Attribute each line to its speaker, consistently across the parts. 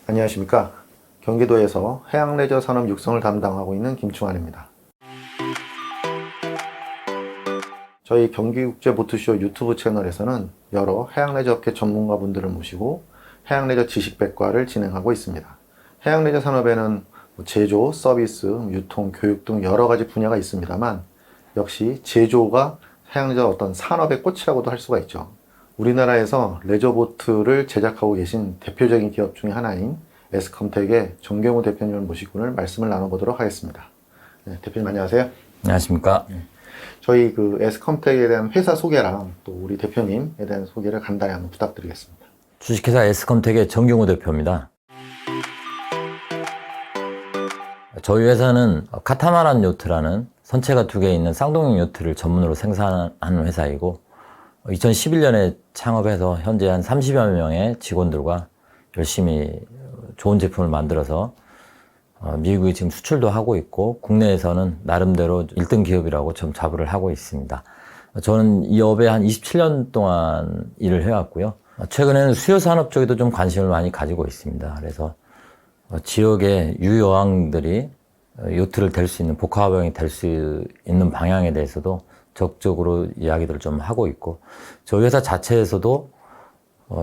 Speaker 1: 안녕하십니까. 경기도에서 해양레저 산업 육성을 담당하고 있는 김충환입니다. 저희 경기국제보트쇼 유튜브 채널에서는 여러 해양레저 업계 전문가분들을 모시고 해양레저 지식백과를 진행하고 있습니다. 해양레저 산업에는 제조, 서비스, 유통, 교육 등 여러 가지 분야가 있습니다만 역시 제조가 해양레저 어떤 산업의 꽃이라고도 할 수가 있죠. 우리나라에서 레저보트를 제작하고 계신 대표적인 기업 중에 하나인 S컴텍의 정경우 대표님을 모시고 오늘 말씀을 나눠보도록 하겠습니다. 네, 대표님 안녕하세요.
Speaker 2: 안녕하십니까.
Speaker 1: 저희 S컴텍에 대한 회사 소개랑 또 우리 대표님에 대한 소개를 간단히 한번 부탁드리겠습니다.
Speaker 2: 주식회사 S컴텍의 정경우 대표입니다. 저희 회사는 카타마란 요트라는 선체가 2개 있는 쌍둥이 요트를 전문으로 생산하는 회사이고 2011년에 창업해서 현재 한 30여 명의 직원들과 열심히 좋은 제품을 만들어서 미국에 지금 수출도 하고 있고 국내에서는 나름대로 1등 기업이라고 좀 자부를 하고 있습니다. 저는 이 업에 한 27년 동안 일을 해왔고요. 최근에는 수요산업 쪽에도 좀 관심을 많이 가지고 있습니다. 그래서 지역의 유여왕들이 요트를 댈 수 있는 복합형이 될 수 있는 방향에 대해서도 적극적으로 이야기들을 좀 하고 있고 저희 회사 자체에서도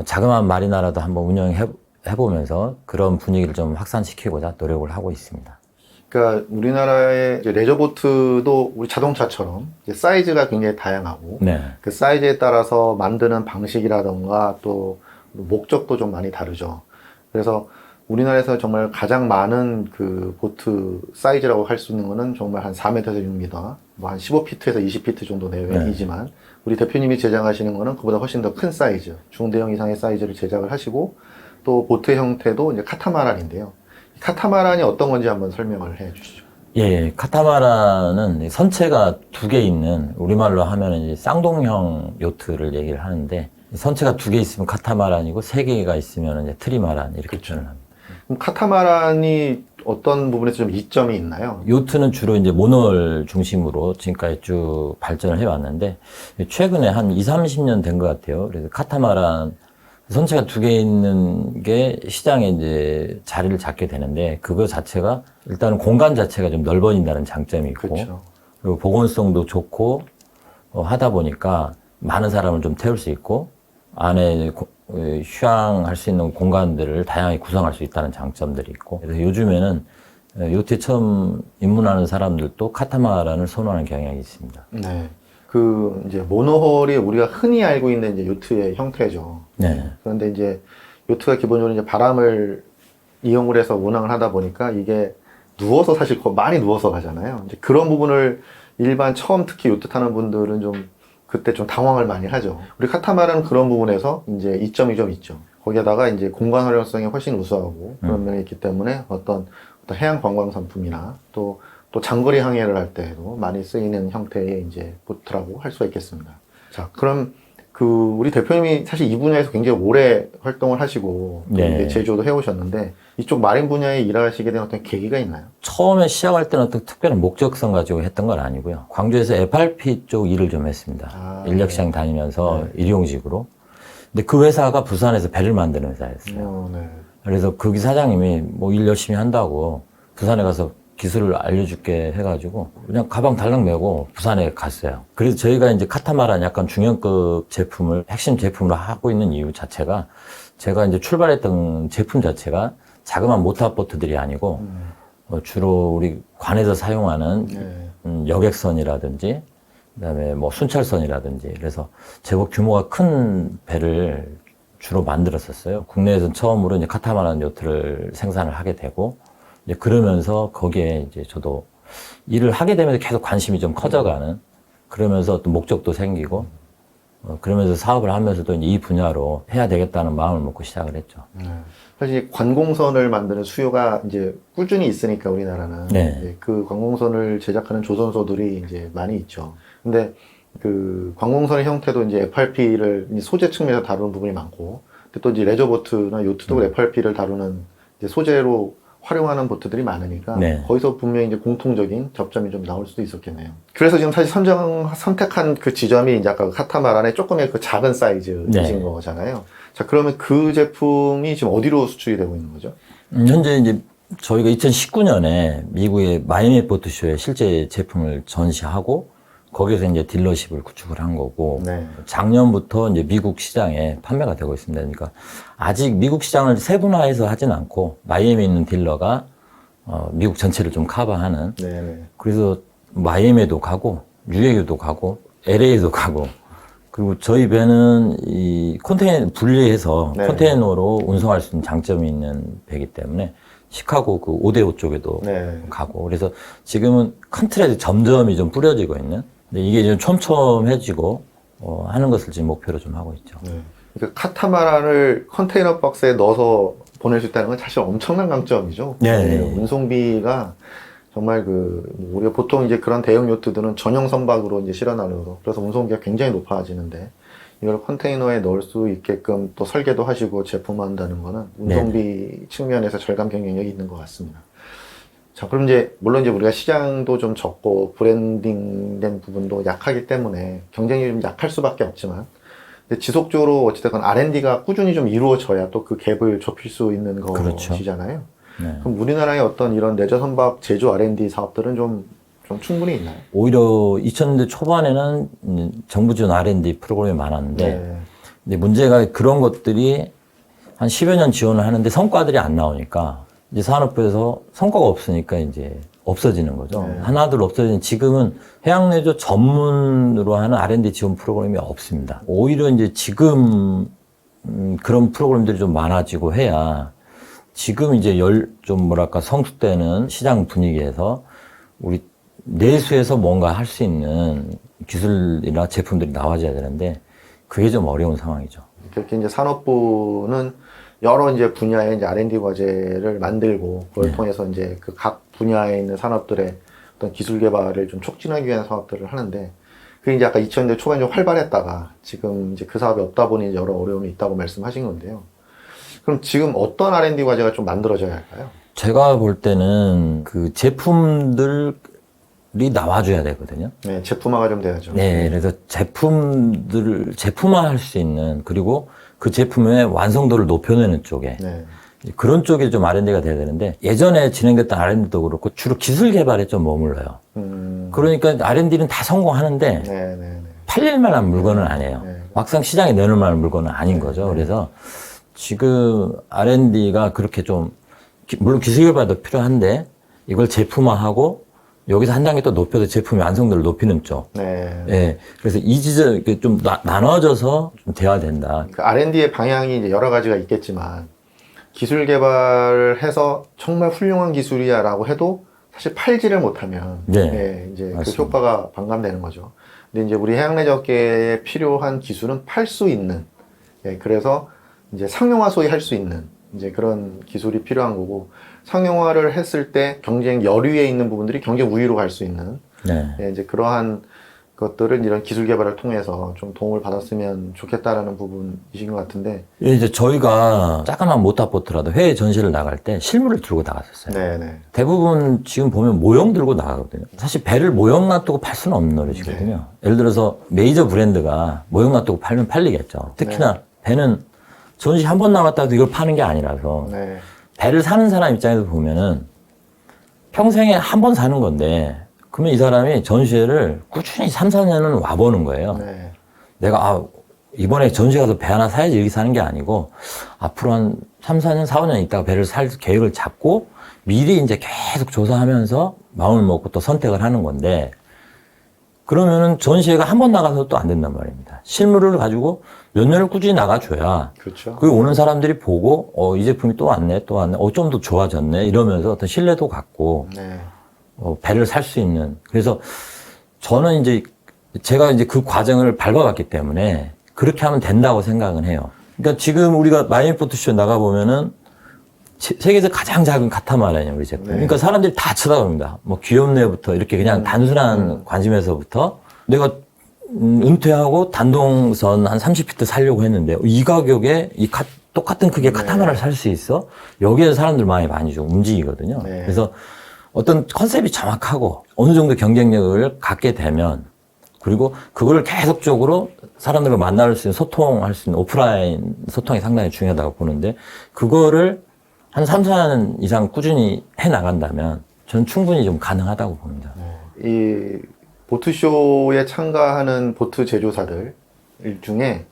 Speaker 2: 자그마한 마리나라도 한번 운영해보면서 그런 분위기를 좀 확산시키고자 노력을 하고 있습니다.
Speaker 1: 그러니까 우리나라의 레저보트도 우리 자동차처럼 사이즈가 굉장히 다양하고
Speaker 2: 네.
Speaker 1: 그 사이즈에 따라서 만드는 방식이라던가 또 목적도 좀 많이 다르죠. 그래서 우리나라에서 정말 가장 많은 그 보트 사이즈라고 할 수 있는 거는 정말 한 4m에서 6m, 뭐 한 15피트에서 20피트 정도 내외이지만 우리 대표님이 제작하시는 거는 그보다 훨씬 더 큰 사이즈, 중대형 이상의 사이즈를 제작을 하시고 또 보트 형태도 이제 카타마란인데요. 카타마란이 어떤 건지 한번 설명을 해 주시죠.
Speaker 2: 예, 카타마란은 선체가 2개 있는 우리말로 하면은 이제 쌍둥형 요트를 얘기를 하는데 선체가 2개 있으면 카타마란이고 3개가 있으면 이제 트리마란 이렇게 표현을 합니다.
Speaker 1: 그럼 카타마란이 어떤 부분에서 좀 이점이 있나요?
Speaker 2: 요트는 주로 이제 모노를 중심으로 지금까지 쭉 발전을 해왔는데 최근에 한 20-30년 된 것 같아요. 그래서 카타마란 선체가 2개 있는 게 시장에 이제 자리를 잡게 되는데 그거 자체가 일단은 공간 자체가 좀 넓어진다는 장점이 있고
Speaker 1: 그렇죠.
Speaker 2: 그리고 보건성도 좋고 하다 보니까 많은 사람을 좀 태울 수 있고 안에 휴양할 수 있는 공간들을 다양하게 구성할 수 있다는 장점들이 있고 그래서 요즘에는 요트에 처음 입문하는 사람들도 카타마란을 선호하는 경향이 있습니다.
Speaker 1: 네. 이제 모노홀이 우리가 흔히 알고 있는 이제 요트의 형태죠.
Speaker 2: 네.
Speaker 1: 그런데 이제 요트가 기본적으로 이제 바람을 이용을 해서 운항을 하다 보니까 이게 누워서 사실 많이 누워서 가잖아요. 이제 그런 부분을 일반 처음 특히 요트 타는 분들은 좀 그때 좀 당황을 많이 하죠. 우리 카타마란은 그런 부분에서 이제 이점이 좀 있죠. 거기에다가 이제 공간 활용성이 훨씬 우수하고 그런 면이 있기 때문에 어떤 해양 관광 상품이나 또 장거리 항해를 할 때도 많이 쓰이는 형태의 이제 보트라고 할 수가 있겠습니다. 자, 그럼 우리 대표님이 사실 이 분야에서 굉장히 오래 활동을 하시고
Speaker 2: 네.
Speaker 1: 제조도 해오셨는데 이쪽 마린 분야에 일하시게 된 어떤 계기가 있나요?
Speaker 2: 처음에 시작할 때는 어떤 특별한 목적성 가지고 했던 건 아니고요. 광주에서 FRP 쪽 일을 좀 했습니다. 인력시장 다니면서 일용직으로. 근데 그 회사가 부산에서 배를 만드는 회사였어요.
Speaker 1: 네.
Speaker 2: 그래서 거기 사장님이 뭐 일 열심히 한다고 부산에 가서 기술을 알려줄게 해가지고 그냥 가방 달랑 메고 부산에 갔어요. 그래서 저희가 이제 카타마란 약간 중형급 제품을 핵심 제품으로 하고 있는 이유 자체가 제가 이제 출발했던 제품 자체가 자그마한 모터보트들이 아니고 주로 우리 관에서 사용하는 여객선이라든지 그다음에 뭐 순찰선이라든지 그래서 제법 규모가 큰 배를 주로 만들었었어요. 국내에서는 처음으로 이제 카타마란 요트를 생산을 하게 되고 이제 그러면서 거기에 이제 저도 일을 하게 되면서 계속 관심이 좀 커져가는 그러면서 어떤 목적도 생기고 그러면서 사업을 하면서도 이제 이 분야로 해야 되겠다는 마음을 먹고 시작을 했죠.
Speaker 1: 사실 관공선을 만드는 수요가 이제 꾸준히 있으니까 우리나라는 이제 그 관공선을 제작하는 조선소들이 이제 많이 있죠. 근데 그 관공선의 형태도 이제 FRP를 소재 측면에서 다루는 부분이 많고, 근데 또 이제 레저보트나 요트도 FRP를 다루는 이제 소재로 활용하는 보트들이 많으니까 거기서 분명히 이제 공통적인 접점이 좀 나올 수도 있었겠네요. 그래서 지금 사실 선택한 그 지점이 이제 아까 카타마란의 조금의 그 작은 사이즈이신 거잖아요. 자, 그러면 그 제품이 지금 어디로 수출이 되고 있는 거죠?
Speaker 2: 현재 이제 저희가 2019년에 미국의 마이애미 보트쇼에 실제 제품을 전시하고 거기서 이제 딜러십을 구축을 한 거고
Speaker 1: 네.
Speaker 2: 작년부터 이제 미국 시장에 판매가 되고 있습니다. 그러니까 아직 미국 시장을 세분화해서 하진 않고 마이애미에 있는 딜러가 미국 전체를 좀 커버하는
Speaker 1: 네.
Speaker 2: 그래서 마이애미에도 가고 뉴욕에도 가고 LA에도 가고 그리고 저희 배는 이 컨테이너 분리해서
Speaker 1: 네.
Speaker 2: 컨테이너로 운송할 수 있는 장점이 있는 배이기 때문에 시카고 그 오데오 쪽에도
Speaker 1: 네.
Speaker 2: 가고 그래서 지금은 큰 틀에 점점이 좀 뿌려지고 있는 근데 이게 좀 촘촘해지고 하는 것을 지금 목표로 좀 하고 있죠.
Speaker 1: 네. 그러니까 카타마란을 컨테이너 박스에 넣어서 보낼 수 있다는 건 사실 엄청난 강점이죠.
Speaker 2: 네.
Speaker 1: 운송비가 정말 우리가 보통 이제 그런 대형 요트들은 전용 선박으로 이제 실어 나르고 그래서 운송비가 굉장히 높아지는데 이걸 컨테이너에 넣을 수 있게끔 또 설계도 하시고 제품화한다는 거는 운송비 측면에서 절감 경쟁력이 있는 것 같습니다. 자, 그럼 이제 물론 이제 우리가 시장도 좀 적고 브랜딩된 부분도 약하기 때문에 경쟁이 좀 약할 수밖에 없지만 근데 지속적으로 어찌됐건 R&D가 꾸준히 좀 이루어져야 또 그 갭을 좁힐 수 있는 것이잖아요.
Speaker 2: 네.
Speaker 1: 그럼 우리나라의 어떤 이런 내재 선박 제조 R&D 사업들은 좀 충분히 있나요?
Speaker 2: 오히려 2000년대 초반에는 정부 지원 R&D 프로그램이 많았는데
Speaker 1: 네.
Speaker 2: 근데 문제가 그런 것들이 한 10여 년 지원을 하는데 성과들이 안 나오니까 이제 산업부에서 성과가 없으니까 이제 없어지는 거죠.
Speaker 1: 네.
Speaker 2: 하나둘 없어지는 지금은 해양내조 전문으로 하는 R&D 지원 프로그램이 없습니다. 오히려 이제 지금 그런 프로그램들이 좀 많아지고 해야 지금 이제 좀 뭐랄까 성숙되는 시장 분위기에서 우리 내수에서 뭔가 할 수 있는 기술이나 제품들이 나와줘야 되는데 그게 좀 어려운 상황이죠.
Speaker 1: 그렇게 이제 산업부는 여러 이제 분야의 이제 R&D 과제를 만들고 그걸 통해서 이제 그 각 분야에 있는 산업들의 어떤 기술 개발을 좀 촉진하기 위한 사업들을 하는데 그게 이제 아까 2000년대 초반에 좀 활발했다가 지금 이제 그 사업이 없다 보니 이제 여러 어려움이 있다고 말씀하신 건데요. 그럼 지금 어떤 R&D 과제가 좀 만들어져야 할까요?
Speaker 2: 제가 볼 때는 그 제품들이 나와줘야 되거든요.
Speaker 1: 네, 제품화가 좀 돼야죠.
Speaker 2: 네, 그래서 제품화할 수 있는 그리고 그 제품의 완성도를 높여내는 쪽에
Speaker 1: 네.
Speaker 2: 그런 쪽에 좀 R&D가 돼야 되는데 예전에 진행됐던 R&D도 그렇고 주로 기술 개발에 좀 머물러요. 그러니까 R&D는 다 성공하는데
Speaker 1: 네.
Speaker 2: 팔릴 만한 물건은 아니에요.
Speaker 1: 네.
Speaker 2: 막상 시장에 내놓을 만한 물건은 아닌 거죠. 그래서 지금 R&D가 그렇게 좀 물론 기술 개발도 필요한데 이걸 제품화하고 여기서 한 단계 또 높여서 제품의 완성도를 높이는 쪽.
Speaker 1: 네.
Speaker 2: 예. 그래서 이 지점 좀 나눠져서 좀 돼야 된다.
Speaker 1: 그 R&D의 방향이 이제 여러 가지가 있겠지만 기술 개발을 해서 정말 훌륭한 기술이야라고 해도 사실 팔지를 못하면
Speaker 2: 네.
Speaker 1: 이제
Speaker 2: 맞습니다.
Speaker 1: 그 효과가 반감되는 거죠. 근데 이제 우리 해양내적계에 필요한 기술은 팔 수 있는 그래서 이제 상용화 소위 할 수 있는 이제 그런 기술이 필요한 거고 상용화를 했을 때 경쟁 여류에 있는 부분들이 경쟁 우위로 갈 수 있는
Speaker 2: 네.
Speaker 1: 이제 그러한 것들은 이런 기술 개발을 통해서 좀 도움을 받았으면 좋겠다라는 부분이신 것 같은데.
Speaker 2: 이제 저희가 조그만 모터보트라도 해외 전시를 나갈 때 실물을 들고 나갔었어요.
Speaker 1: 네네.
Speaker 2: 대부분 지금 보면 모형 들고 나가거든요. 사실 배를 모형 놔두고 팔 수는 없는 노릇이거든요. 예를 들어서 메이저 브랜드가 모형 놔두고 팔면 팔리겠죠. 특히나 배는 전시 한 번 나갔다 해도 이걸 파는 게 아니라서
Speaker 1: 네.
Speaker 2: 배를 사는 사람 입장에서 보면은 평생에 한 번 사는 건데 그러면 이 사람이 전시회를 꾸준히 3, 4년은 와보는 거예요.
Speaker 1: 네.
Speaker 2: 내가 이번에 전시회 가서 배 하나 사야지 이렇게 사는 게 아니고 앞으로 한 3, 4년, 4, 5년 있다가 배를 살 계획을 잡고 미리 이제 계속 조사하면서 마음을 먹고 또 선택을 하는 건데 그러면은 전시회가 한 번 나가서 또 안 된단 말입니다. 실물을 가지고 몇 년을 꾸준히 나가줘야
Speaker 1: 그렇죠.
Speaker 2: 그 오는 사람들이 보고 이 제품이 또 왔네 좀 더 좋아졌네 이러면서 어떤 신뢰도 갖고
Speaker 1: 네.
Speaker 2: 배를 살 수 있는 그래서 저는 이제 제가 이제 그 과정을 밟아봤기 때문에 그렇게 하면 된다고 생각은 해요. 그러니까 지금 우리가 마이애미 보트쇼 나가보면은 세계에서 가장 작은 카타마란이에요, 우리 제품.
Speaker 1: 네.
Speaker 2: 그러니까 사람들이 다 쳐다봅니다. 뭐 귀엽네부터 이렇게 그냥 단순한 관심에서부터 내가 은퇴하고 단동선 한 30피트 살려고 했는데 이 가격에 똑같은 크기의 카타마란을 살 수 있어? 여기에서 사람들 많이 좀 움직이거든요.
Speaker 1: 네.
Speaker 2: 그래서 어떤 컨셉이 정확하고 어느 정도 경쟁력을 갖게 되면 그리고 그걸 계속적으로 사람들과 만날 수 있는 소통할 수 있는 오프라인 소통이 상당히 중요하다고 보는데 그거를 한 3, 4년 이상 꾸준히 해 나간다면 저는 충분히 좀 가능하다고 봅니다.
Speaker 1: 이 보트쇼에 참가하는 보트 제조사들 중에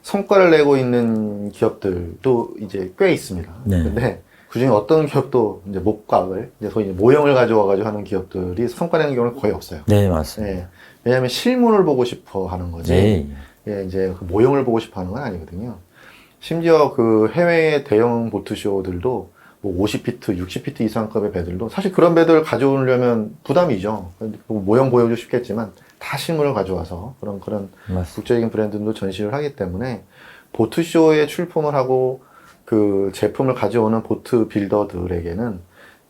Speaker 1: 성과를 내고 있는 기업들도 이제 꽤 있습니다.
Speaker 2: 네.
Speaker 1: 근데 그중에 어떤 기업도 이제 목각을, 이제 소위 이제 모형을 가져와가지고 하는 기업들이 성과 내는 경우는 거의 없어요.
Speaker 2: 네, 맞습니다.
Speaker 1: 예. 왜냐하면 실물을 보고 싶어 하는 거지.
Speaker 2: 네.
Speaker 1: 예, 이제 그 모형을 보고 싶어 하는 건 아니거든요. 심지어 그 해외의 대형 보트쇼들도 뭐 50피트, 60피트 이상급의 배들도 사실 그런 배들을 가져오려면 부담이죠. 모형 보여주고 싶겠지만 다 실물을 가져와서 그런
Speaker 2: 맞습니다.
Speaker 1: 국제적인 브랜드도 전시를 하기 때문에 보트쇼에 출품을 하고 그 제품을 가져오는 보트 빌더들에게는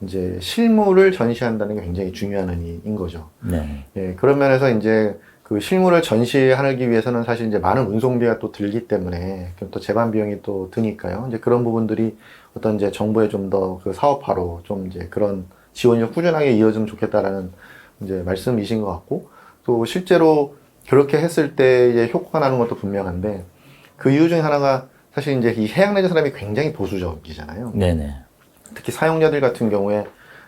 Speaker 1: 이제 실물을 전시한다는 게 굉장히 중요한 의미인 거죠.
Speaker 2: 네.
Speaker 1: 예, 그런 면에서 이제 그 실물을 전시하기 위해서는 사실 이제 많은 운송비가 또 들기 때문에 또 재반 비용이 또 드니까요. 이제 그런 부분들이 어떤 이제 정부의 좀 더 그 사업화로 좀 이제 그런 지원이 꾸준하게 이어지면 좋겠다라는 이제 말씀이신 것 같고, 또 실제로 그렇게 했을 때의 효과가 나는 것도 분명한데, 그 이유 중에 하나가 사실 이제 이 해양 레저 사람이 굉장히 보수적이잖아요.
Speaker 2: 네네.
Speaker 1: 특히 사용자들 같은 경우에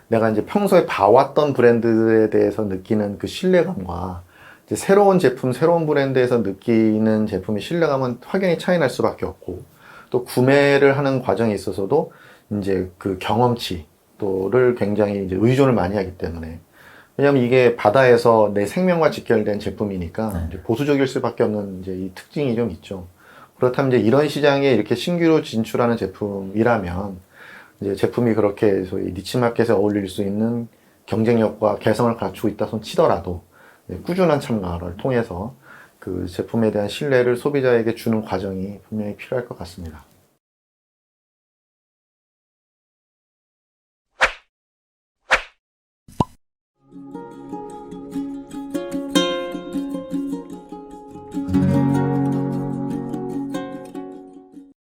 Speaker 1: 내가 이제 평소에 봐왔던 브랜드에 대해서 느끼는 그 신뢰감과 이제 새로운 제품, 새로운 브랜드에서 느끼는 제품의 신뢰감은 확연히 차이 날 수밖에 없고, 또 구매를 하는 과정에 있어서도 이제 그 경험치 또를 굉장히 이제 의존을 많이 하기 때문에, 왜냐하면 이게 바다에서 내 생명과 직결된 제품이니까 이제 보수적일 수밖에 없는 이제 이 특징이 좀 있죠. 그렇다면 이제 이런 시장에 이렇게 신규로 진출하는 제품이라면 이제 제품이 그렇게 소위 니치마켓에 어울릴 수 있는 경쟁력과 개성을 갖추고 있다 손 치더라도 꾸준한 참가를 통해서 그 제품에 대한 신뢰를 소비자에게 주는 과정이 분명히 필요할 것 같습니다.